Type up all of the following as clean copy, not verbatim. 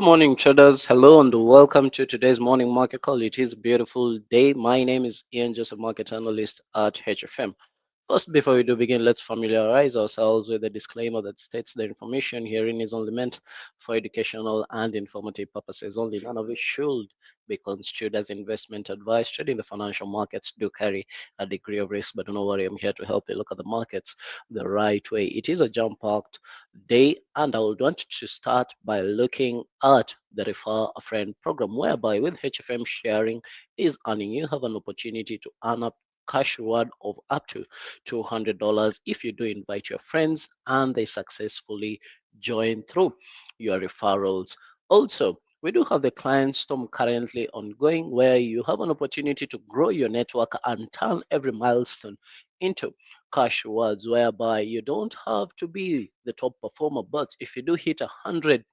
Good morning, traders. Hello, and welcome to today's morning market call. It is a beautiful day. My name is Ian Joseph, market analyst at HFM. First, before we do begin, let's familiarize ourselves with the disclaimer that states the information herein is only meant for educational and informative purposes only. None of it should be construed as investment advice. Trading the financial markets do carry a degree of risk, but don't worry, I'm here to help you look at the markets the right way. It is a jump-packed day, and I would want to start by looking at the Refer a Friend program, whereby with HFM sharing is earning, you have an opportunity to earn up cash reward of up to $200 if you do invite your friends and they successfully join through your referrals. Also, we do have the client storm currently ongoing where you have an opportunity to grow your network and turn every milestone into cash rewards, whereby you don't have to be the top performer, but if you do hit 100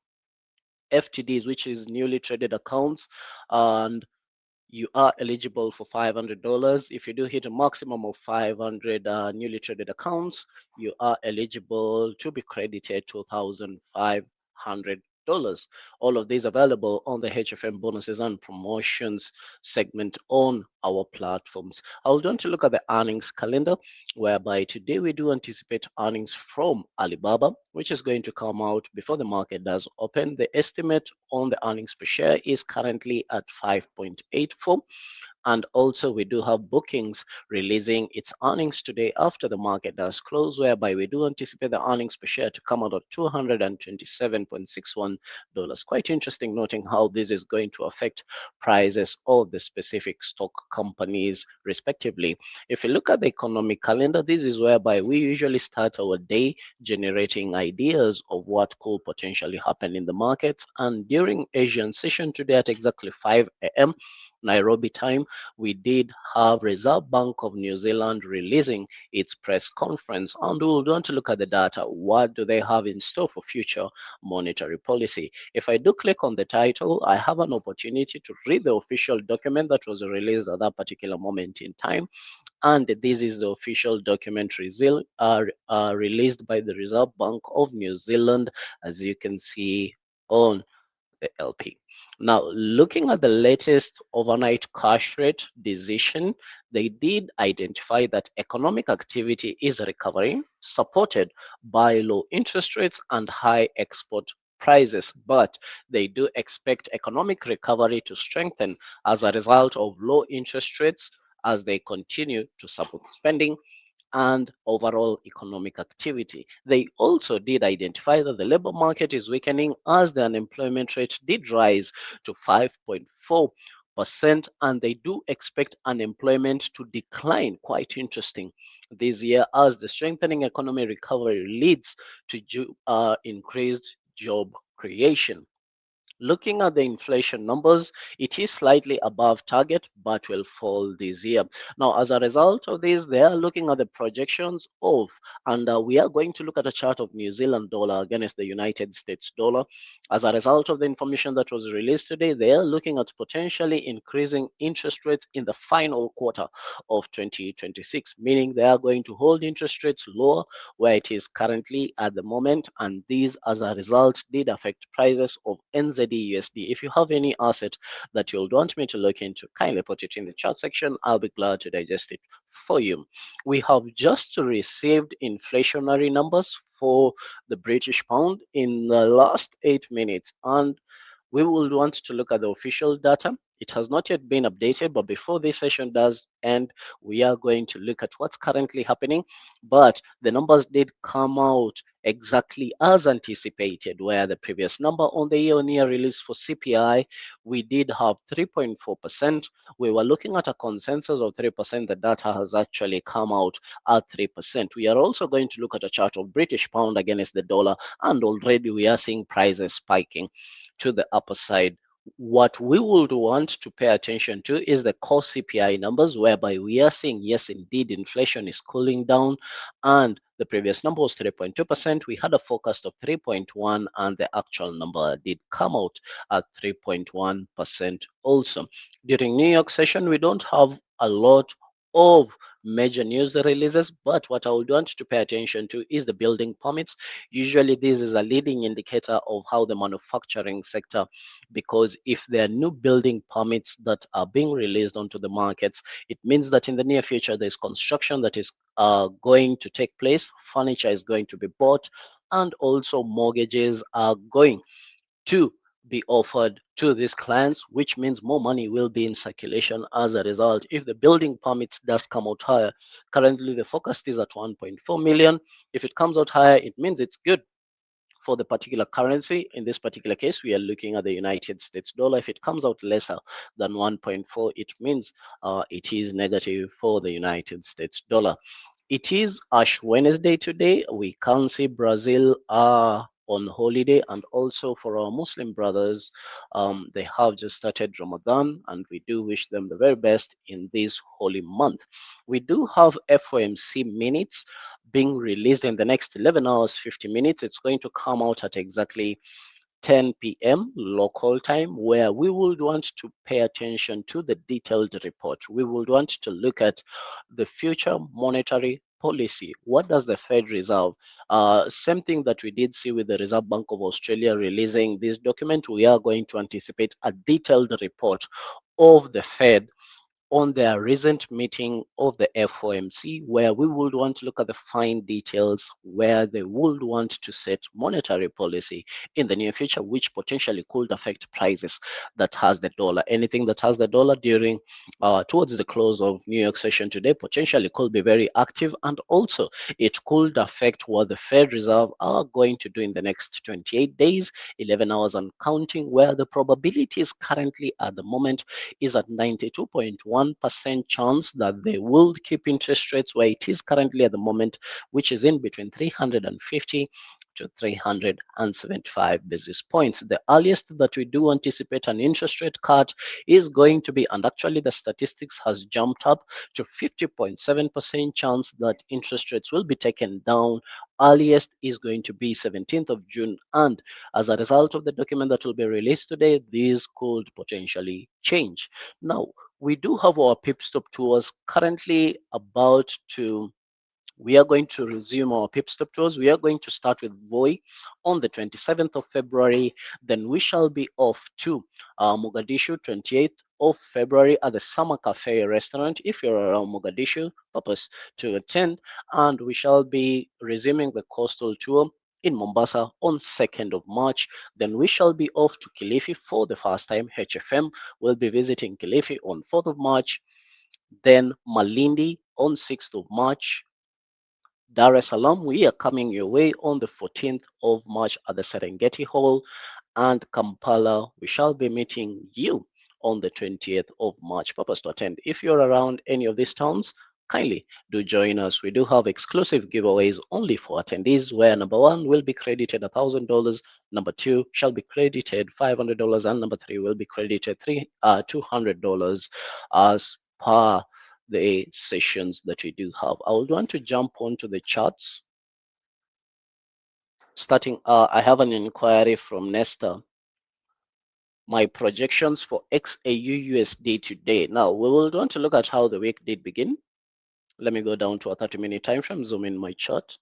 FTDs, which is newly traded accounts, and you are eligible for $500. If you do hit a maximum of 500 newly traded accounts, you are eligible to be credited $2,500. All of these available on the HFM bonuses and promotions segment on our platforms. I will want to look at the earnings calendar, whereby today we do anticipate earnings from Alibaba, which is going to come out before the market does open. The estimate on the earnings per share is currently at 5.84. And also, we do have bookings releasing its earnings today after the market does close, whereby we do anticipate the earnings per share to come out at $227.61. Quite interesting, noting how this is going to affect prices of the specific stock companies, respectively. If you look at the economic calendar, this is whereby we usually start our day generating ideas of what could potentially happen in the markets. And during Asian session today at exactly 5 a.m. Nairobi time, we did have Reserve Bank of New Zealand releasing its press conference, and we'll want to look at the data. What do they have in store for future monetary policy? If I do click on the title, I have an opportunity to read the official document that was released at that particular moment in time. And this is the official document released by the Reserve Bank of New Zealand, as you can see on the LP. Now, looking at the latest overnight cash rate decision, they did identify that economic activity is recovering, supported by low interest rates and high export prices, but they do expect economic recovery to strengthen as a result of low interest rates as they continue to support spending and overall economic activity. They also did identify that the labor market is weakening as the unemployment rate did rise to 5.4%, and they do expect unemployment to decline, quite interesting, this year as the strengthening economy recovery leads to increased job creation. Looking at the inflation numbers, it is slightly above target, but will fall this year. Now, as a result of this, they are looking at the projections of, and we are going to look at a chart of New Zealand dollar against the United States dollar. As a result of the information that was released today, they are looking at potentially increasing interest rates in the final quarter of 2026, meaning they are going to hold interest rates lower where it is currently at the moment. And these, as a result, did affect prices of NZD/USD. If you have any asset that you'll want me to look into, kindly put it in the chat section. I'll be glad to digest it for you. We have just received inflationary numbers for the British pound in the last 8 minutes, and we will want to look at the official data. It has not yet been updated, but before this session does end, we are going to look at what's currently happening. But the numbers did come out exactly as anticipated, where the previous number on the year-on-year release for CPI, we did have 3.4%. We were looking at a consensus of 3%. The data has actually come out at 3%. We are also going to look at a chart of British pound against the dollar, and already we are seeing prices spiking to the upper side. What we would want to pay attention to is the core CPI numbers, whereby we are seeing, yes, indeed, inflation is cooling down, and the previous number was 3.2%. We had a forecast of 3.1, and the actual number did come out at 3.1% also. During New York session, we don't have a lot of major news releases. But what I would want to pay attention to is the building permits. Usually, this is a leading indicator of how the manufacturing sector, because if there are new building permits that are being released onto the markets, it means that in the near future, there's construction that is going to take place, furniture is going to be bought, and also mortgages are going to be offered to these clients, which means more money will be in circulation as a result. If the building permits does come out higher, currently the forecast is at 1.4 million. If it comes out higher, it means it's good for the particular currency. In this particular case, we are looking at the United States dollar. If it comes out lesser than 1.4, it means it is negative for the United States dollar. It is Ash Wednesday today. We can see Brazil are on holiday, and also for our Muslim brothers, they have just started Ramadan, and we do wish them the very best in this holy month. We do have FOMC minutes being released in the next 11 hours 50 minutes. It's going to come out at exactly 10 p.m. local time, where we would want to pay attention to the detailed report. We would want to look at the future monetary policy. What does the Fed Reserve? Same thing that we did see with the Reserve Bank of Australia releasing this document. We are going to anticipate a detailed report of the Fed on their recent meeting of the FOMC, where we would want to look at the fine details where they would want to set monetary policy in the near future, which potentially could affect prices that has the dollar. Anything that has the dollar during towards the close of New York session today potentially could be very active, and also it could affect what the Fed Reserve are going to do in the next 28 days, 11 hours and counting, where the probabilities currently at the moment is at 92.1% chance that they will keep interest rates where it is currently at the moment, which is in between 350 to 375 basis points. The earliest that we do anticipate an interest rate cut is going to be, and actually the statistics has jumped up to 50.7% chance that interest rates will be taken down. Earliest is going to be 17th of June, and as a result of the document that will be released today, these could potentially change. Now, we do have our pip stop tours currently about to, we are going to resume our pip stop tours. We are going to start with Voi on the 27th of February. Then we shall be off to Mogadishu, 28th of February at the Summer Cafe restaurant. If you're around Mogadishu, purpose to attend. And we shall be resuming the coastal tour in Mombasa on 2nd of March. Then we shall be off to Kilifi for the first time. HFM will be visiting Kilifi on 4th of March. Then Malindi on 6th of March. Dar es Salaam, we are coming your way on the 14th of March at the Serengeti Hall, and Kampala, we shall be meeting you on the 20th of March. Purpose to attend. If you're around any of these towns, kindly do join us. We do have exclusive giveaways only for attendees, where number one will be credited $1,000, number two shall be credited $500, and number three will be credited $200 as per the sessions that we do have. I would want to jump onto the charts. Starting, I have an inquiry from Nesta. My projections for XAU USD today. Now, we will want to look at how the week did begin. Let me go down to a 30-minute time frame, zoom in my chart.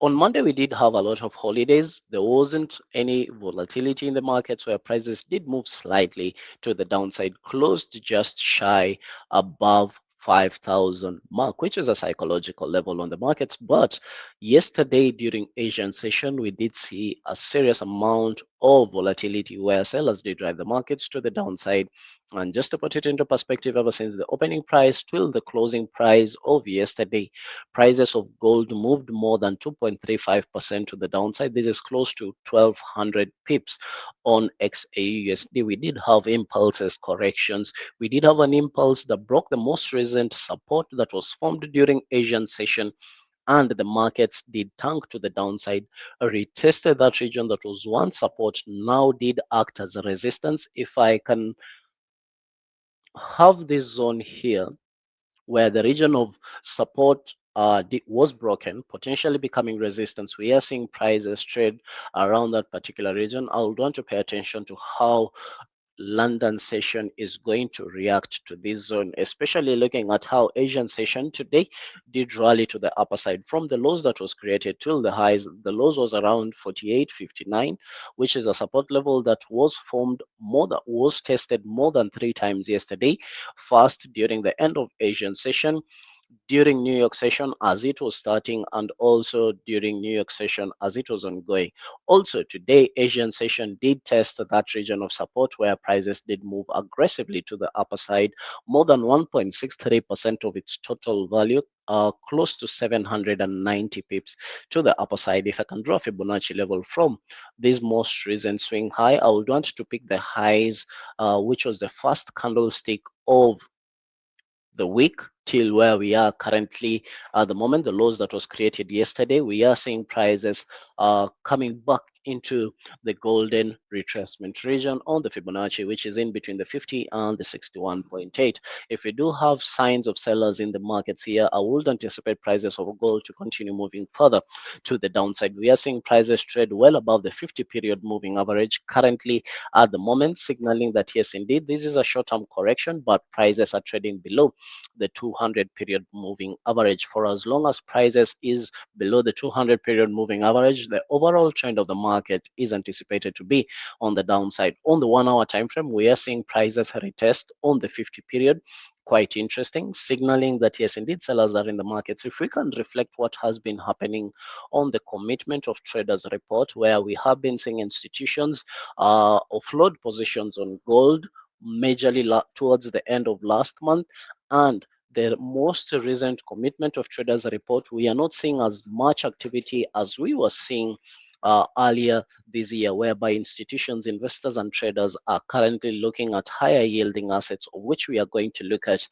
On Monday, we did have a lot of holidays. There wasn't any volatility in the markets, where prices did move slightly to the downside, closed just shy above 5,000 mark, which is a psychological level on the markets. But yesterday during Asian session, we did see a serious amount of volatility, where sellers did drive the markets to the downside. And just to put it into perspective, ever since the opening price till the closing price of yesterday, prices of gold moved more than 2.35% to the downside. This is close to 1,200 pips on XAUSD. We did have impulses, corrections. We did have an impulse that broke the most recent support that was formed during Asian session, and the markets did tank to the downside, retested that region that was one support, now did act as a resistance. If I can have this zone here, where the region of support was broken, potentially becoming resistance. We are seeing prices trade around that particular region. I would want to pay attention to how London session is going to react to this zone, especially looking at how Asian session today did rally to the upper side from the lows that was created till the highs. The lows was around 48.59, which is a support level that was formed was tested more than three times yesterday. First, during the end of Asian session, during New York session as it was starting, and also during New York session as it was ongoing. Also today, Asian session did test that region of support where prices did move aggressively to the upper side, more than 1.63% of its total value, close to 790 pips to the upper side. If I can draw a Fibonacci level from this most recent swing high, I would want to pick the highs, which was the first candlestick of the week till where we are currently at the moment, the lows that was created yesterday. We are seeing prices coming back into the golden retracement region on the Fibonacci, which is in between the 50 and the 61.8. If we do have signs of sellers in the markets here, I would anticipate prices of gold to continue moving further to the downside. We are seeing prices trade well above the 50 period moving average currently at the moment, signaling that yes, indeed, this is a short-term correction, but prices are trading below the 200 period moving average. For as long as prices is below the 200 period moving average, the overall trend of the market is anticipated to be on the downside. On the 1 hour time frame, we are seeing prices retest on the 50 period. Quite interesting, signaling that yes, indeed, sellers are in the markets. If we can reflect what has been happening on the commitment of traders report, where we have been seeing institutions offload positions on gold majorly towards the end of last month, and the most recent commitment of traders report, we are not seeing as much activity as we were seeing earlier this year, whereby institutions, investors, and traders are currently looking at higher yielding assets, of which we are going to look at.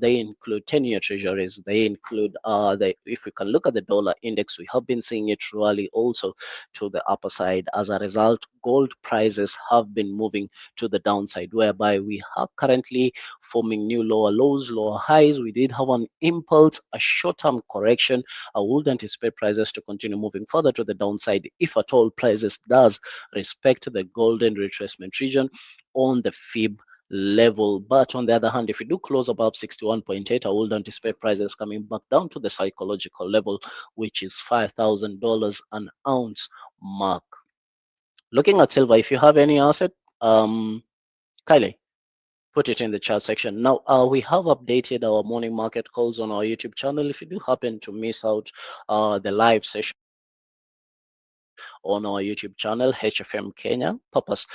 They include 10-year treasuries. They include, if we can look at the dollar index, we have been seeing it rally also to the upper side. As a result, gold prices have been moving to the downside, whereby we are currently forming new lower lows, lower highs. We did have an impulse, a short-term correction. I would anticipate prices to continue moving further to the downside if at all prices does respect the golden retracement region on the fib level. But on the other hand, if we do close above 61.8, I would anticipate prices coming back down to the psychological level, which is $5,000 an ounce mark. Looking at silver, if you have any asset, Kylie, put it in the chat section. Now, we have updated our morning market calls on our YouTube channel. If you do happen to miss out the live session on our YouTube channel, HFM Kenya, purpose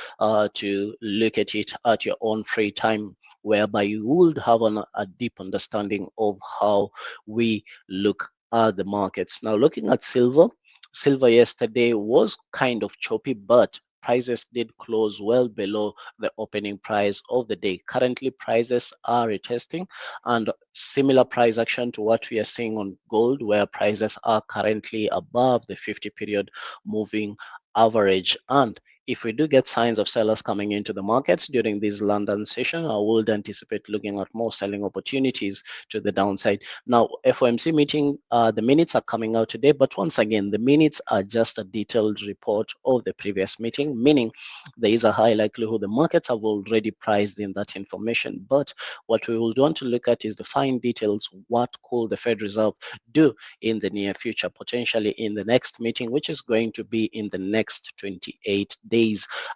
to look at it at your own free time, whereby you would have a deep understanding of how we look at the markets. Now, looking at silver, silver yesterday was kind of choppy, but prices did close well below the opening price of the day. Currently, prices are retesting and similar price action to what we are seeing on gold, where prices are currently above the 50 period moving average. And if we do get signs of sellers coming into the markets during this London session, I would anticipate looking at more selling opportunities to the downside. Now, FOMC meeting, the minutes are coming out today, but once again, the minutes are just a detailed report of the previous meeting, meaning there is a high likelihood the markets have already priced in that information. But what we will want to look at is the fine details. What could the Fed Reserve do in the near future, potentially in the next meeting, which is going to be in the next 28 days.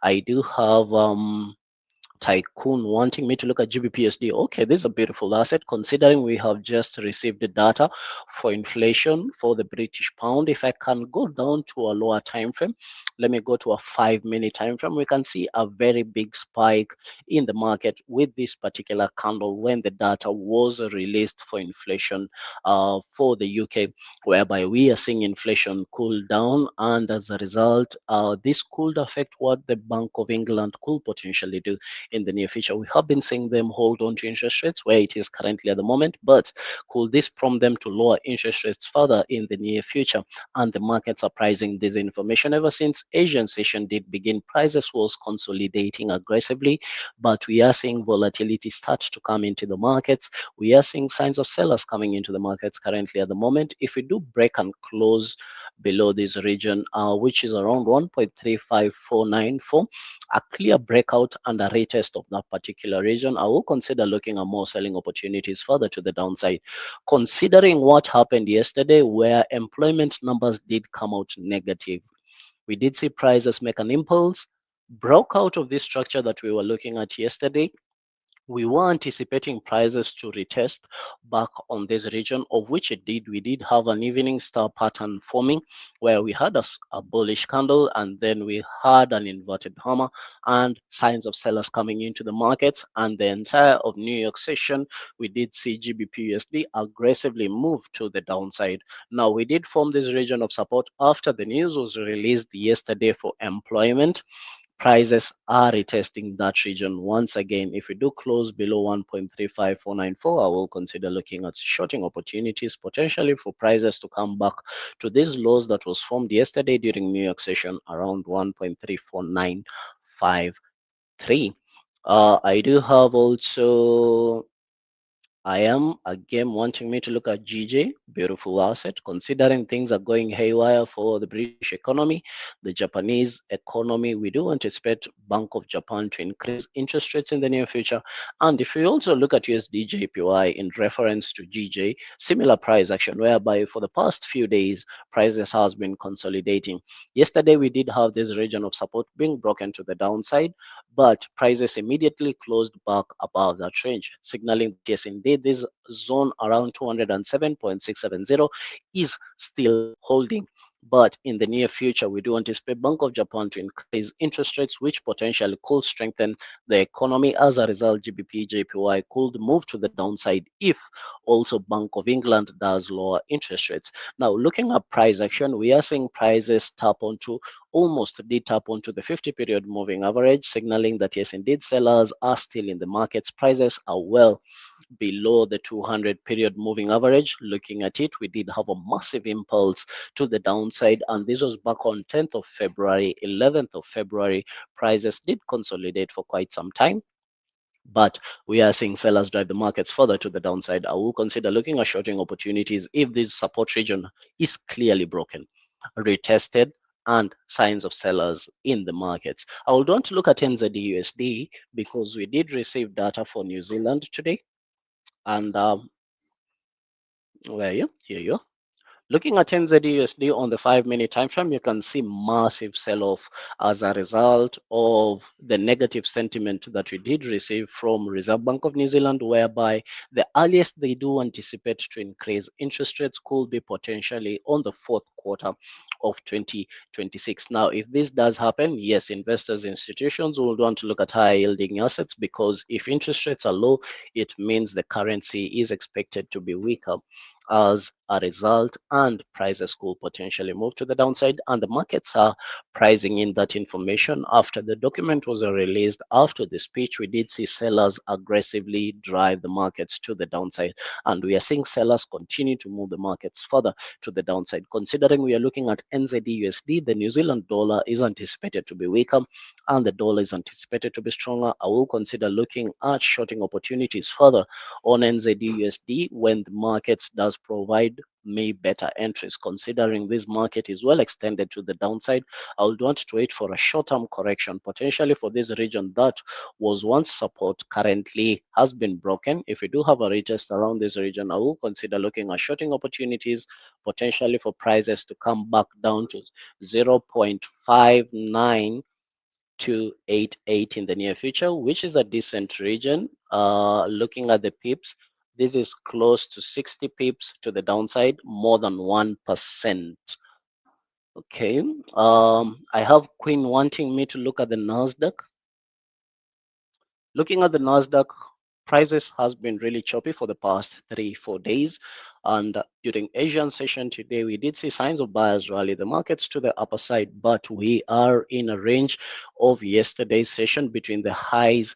I do have Tycoon wanting me to look at GBPSD. Okay, this is a beautiful asset considering we have just received the data for inflation for the British pound. If I can go down to a lower time frame, let me go to a 5-minute time frame. We can see a very big spike in the market with this particular candle when the data was released for inflation for the UK, whereby we are seeing inflation cool down, and as a result, this could affect what the Bank of England could potentially do in the near future. We have been seeing them hold on to interest rates where it is currently at the moment, but could this prompt them to lower interest rates further in the near future? And the markets are pricing this information. Ever since Asian session did begin, prices was consolidating aggressively, but we are seeing volatility start to come into the markets. We are seeing signs of sellers coming into the markets currently at the moment. If we do break and close below this region, which is around 1.35494. A clear breakout and a retest of that particular region, I will consider looking at more selling opportunities further to the downside, considering what happened yesterday, where employment numbers did come out negative. We did see prices make an impulse, broke out of this structure that we were looking at yesterday. We were anticipating prices to retest back on this region, of which it did. We did have an evening star pattern forming where we had a bullish candle, and then we had an inverted hammer and signs of sellers coming into the markets. And the entire of New York session, we did see GBP USD aggressively move to the downside. Now, we did form this region of support after the news was released yesterday for employment. Prices are retesting that region once again. If we do close below 1.35494, I will consider looking at shorting opportunities potentially for prices to come back to these lows that was formed yesterday during New York session around 1.34953. I do have also I am again wanting me to look at GJ, beautiful asset, considering things are going haywire for the British economy, the Japanese economy. We do anticipate Bank of Japan to increase interest rates in the near future. And if we also look at USD JPY in reference to GJ, similar price action, whereby for the past few days, prices has been consolidating. Yesterday, we did have this region of support being broken to the downside, but prices immediately closed back above that range, signaling that yes, indeed, this zone around 207.670 is still holding. But in the near future, we do anticipate Bank of Japan to increase interest rates, which potentially could strengthen the economy. As a result, GBP JPY could move to the downside if also Bank of England does lower interest rates. Now, looking at price action, we are seeing prices tap onto almost did tap onto the 50 period moving average, signaling that yes, indeed, sellers are still in the markets. Prices are well below the 200 period moving average. Looking at it, we did have a massive impulse to the downside, and this was back on 10th of February, 11th of February. Prices did consolidate for quite some time, but we are seeing sellers drive the markets further to the downside. I will consider looking at shorting opportunities if this support region is clearly broken, retested, and signs of sellers in the markets. I would want to look at NZD because we did receive data for New Zealand today. And where are you? Here you are. Looking at NZUSD on the 5 minute time frame, you can see massive sell-off as a result of the negative sentiment that we did receive from Reserve Bank of New Zealand, whereby the earliest they do anticipate to increase interest rates could be potentially on the fourth quarter of 2026. Now, if this does happen, yes, investors, institutions will want to look at high yielding assets, because if interest rates are low, it means the currency is expected to be weaker as a result, and prices could potentially move to the downside. And the markets are pricing in that information. After the document was released, after the speech, we did see sellers aggressively drive the markets to the downside, and we are seeing sellers continue to move the markets further to the downside. Considering we are looking at NZD, the New Zealand dollar is anticipated to be weaker and the dollar is anticipated to be stronger. I will consider looking at shorting opportunities further on NZD when the market does provide me better entries. Considering this market is well extended to the downside, I would want to wait for a short-term correction, potentially for this region that was once support, currently has been broken. If we do have a retest around this region, I will consider looking at shorting opportunities, potentially for prices to come back down to 0.59 to 88 in the near future, which is a decent region. Looking at the pips, this is close to 60 pips to the downside, more than 1%. Okay. I have Queen wanting me to look at the Nasdaq. Looking at the Nasdaq, prices has been really choppy for the past 3-4 days. And during Asian session today, we did see signs of buyers rally the markets to the upper side, but we are in a range of yesterday's session between the highs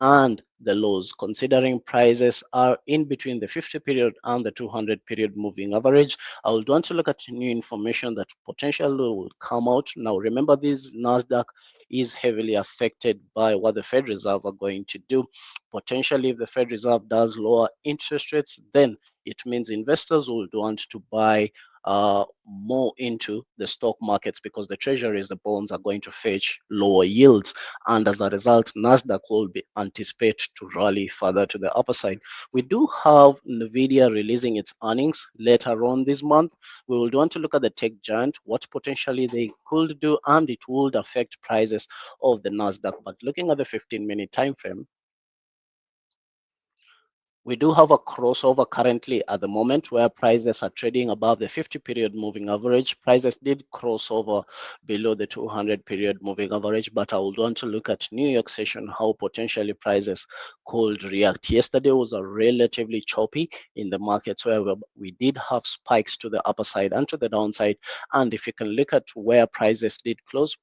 and the lows, considering prices are in between the 50 period and the 200 period moving average. I would want to look at new information that potentially will come out. Now, remember, this Nasdaq is heavily affected by what the Fed Reserve are going to do. Potentially, if the Fed Reserve does lower interest rates, then it means investors will want to buy more into the stock markets because the treasuries, the bonds are going to fetch lower yields. And as a result, NASDAQ will be anticipated to rally further to the upper side. We do have NVIDIA releasing its earnings later on this month. We will want to look at the tech giant, what potentially they could do, and it would affect prices of the NASDAQ. But looking at the 15-minute time frame, we do have a crossover currently at the moment where prices are trading above the 50 period moving average. Prices did cross over below the 200 period moving average, but I would want to look at New York session, how potentially prices could react. Yesterday was a relatively choppy in the markets where we did have spikes to the upper side and to the downside. And if you can look at where prices did close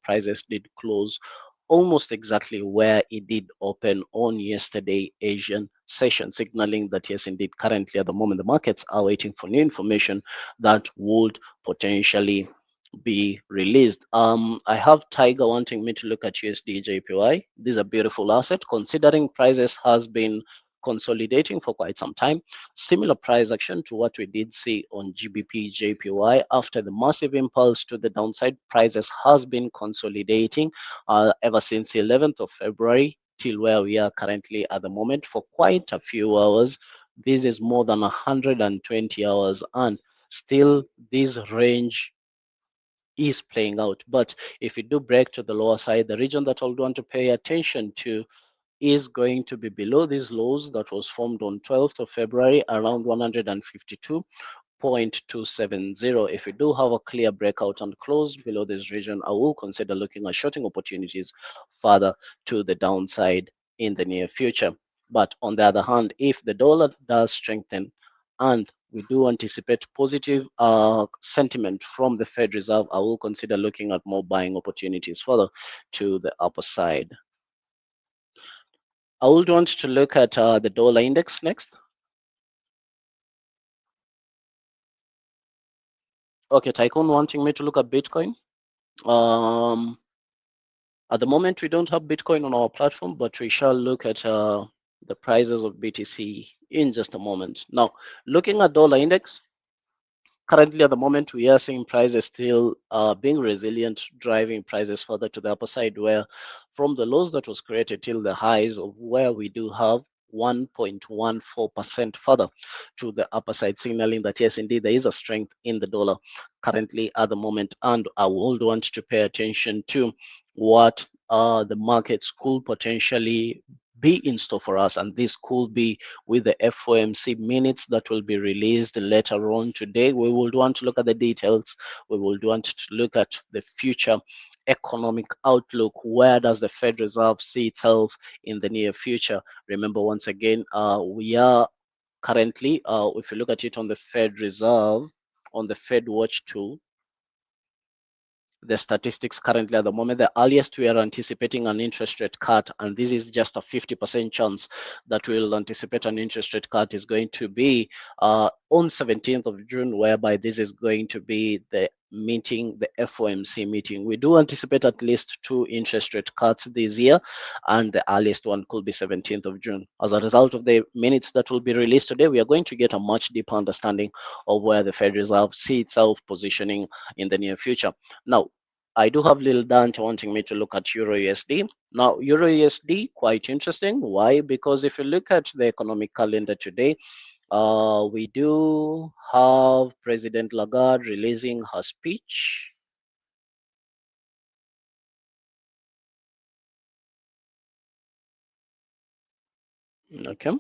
almost exactly where it did open on yesterday Asian session, signaling that yes, indeed, currently at the moment, the markets are waiting for new information that would potentially be released. I have Tiger wanting me to look at USD JPY. This is a beautiful asset, considering prices has been consolidating for quite some time. Similar price action to what we did see on GBP JPY after the massive impulse to the downside. Prices has been consolidating ever since the 11th of February till where we are currently at the moment for quite a few hours. This is more than 120 hours, and still this range is playing out. But if we do break to the lower side, the region that I would want to pay attention to is going to be below these lows that was formed on 12th of February around 152.270. If we do have a clear breakout and close below this region, I will consider looking at shorting opportunities further to the downside in the near future. But on the other hand, if the dollar does strengthen and we do anticipate positive sentiment from the Fed Reserve, I will consider looking at more buying opportunities further to the upper side. I would want to look at the dollar index next. Okay, Tycoon wanting me to look at Bitcoin. Um, at the moment, we don't have Bitcoin on our platform, but we shall look at the prices of BTC in just a moment. Now, looking at dollar index, currently at the moment, we are seeing prices still being resilient, driving prices further to the upper side, where from the lows that was created till the highs of where we do have 1.14% further to the upper side, signaling that yes, indeed, there is a strength in the dollar currently at the moment. And I would want to pay attention to what the markets could potentially be in store for us. And this could be with the FOMC minutes that will be released later on today. We will want to look at the details. We will want to look at the future economic outlook. Where does the Fed Reserve see itself in the near future? Remember, once again, we are currently, if you look at it on the Fed Reserve, on the Fed Watch tool, the statistics currently at the moment, the earliest we are anticipating an interest rate cut, and this is just a 50% chance that we'll anticipate an interest rate cut, is going to be on 17th of June, whereby this is going to be the meeting, the FOMC meeting. We do anticipate at least two interest rate cuts this year, and the earliest one could be 17th of June. As a result of the minutes that will be released today, we are going to get a much deeper understanding of where the Fed Reserve see itself positioning in the near future. Now, I do have little Dante wanting me to look at Euro USD. Now, Euro USD, quite interesting. Why? Because if you look at the economic calendar today, we do have President Lagarde releasing her speech. Okay.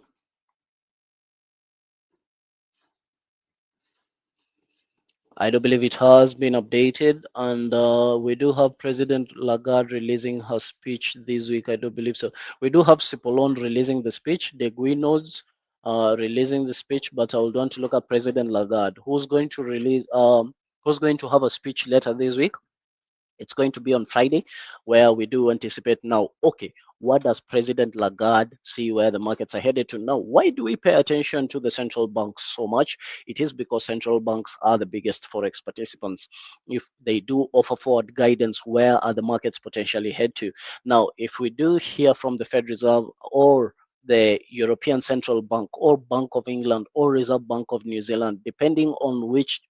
I do believe it has been updated, and we do have President Lagarde releasing her speech this week. I do believe so. We do have Cipollone releasing the speech, De Guindos releasing the speech, but I would want to look at President Lagarde, who's going to have a speech later this week. It's going to be on Friday, where we do anticipate now, okay, what does President Lagarde see where the markets are headed to now? Why do we pay attention to the central banks so much? It is because central banks are the biggest forex participants. If they do offer forward guidance, where are the markets potentially head to? Now, if we do hear from the Fed Reserve or the European Central Bank or Bank of England or Reserve Bank of New Zealand, depending on which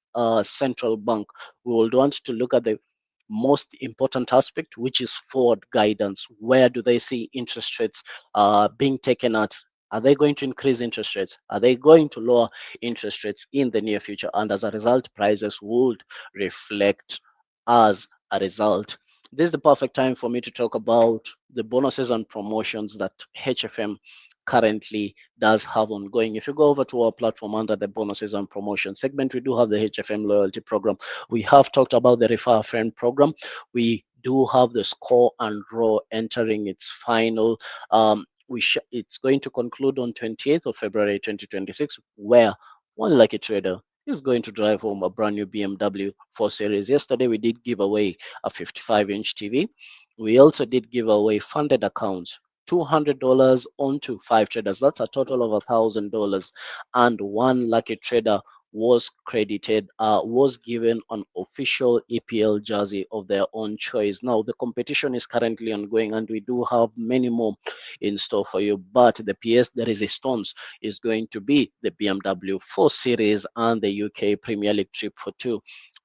central bank, we would want to look at the most important aspect, which is forward guidance. Where do they see interest rates being taken at? Are they going to increase interest rates? Are they going to lower interest rates in the near future? And as a result, prices would reflect as a result. This is the perfect time for me to talk about the bonuses and promotions that HFM currently does have ongoing. If you go over to our platform under the bonuses and promotion segment, we do have the HFM loyalty program. We have talked about the refer a friend program. We do have the score and draw entering its final. It's going to conclude on 28th of February 2026, where one lucky trader is going to drive home a brand new BMW 4 Series. Yesterday, we did give away a 55-inch TV. We also did give away funded accounts, $200 onto 5 traders. That's a total of $1,000. And one lucky trader was given an official EPL jersey of their own choice. Now, the competition is currently ongoing, and we do have many more in store for you. But the PS the resistance is going to be the BMW 4 Series and the UK Premier League trip for two.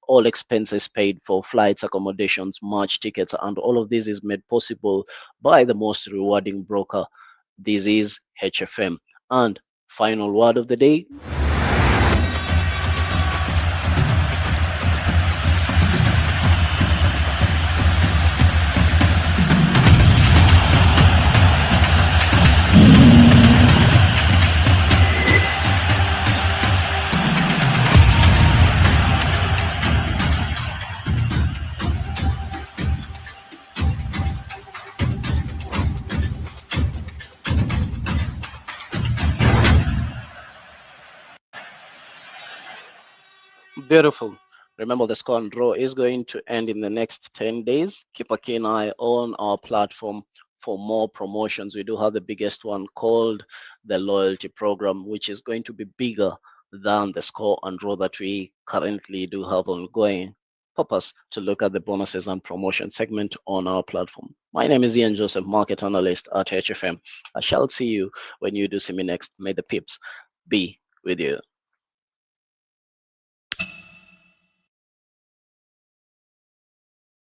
All expenses paid for flights, accommodations, match tickets, and all of this is made possible by the most rewarding broker. This is HFM. And final word of the day. Beautiful. Remember, the score and draw is going to end in the next 10 days. Keep a keen eye on our platform for more promotions. We do have the biggest one called the loyalty program, which is going to be bigger than the score and draw that we currently do have ongoing. Purpose to look at the bonuses and promotion segment on our platform. My name is Ian Joseph, market analyst at HFM. I shall see you when you do see me next. May the pips be with you.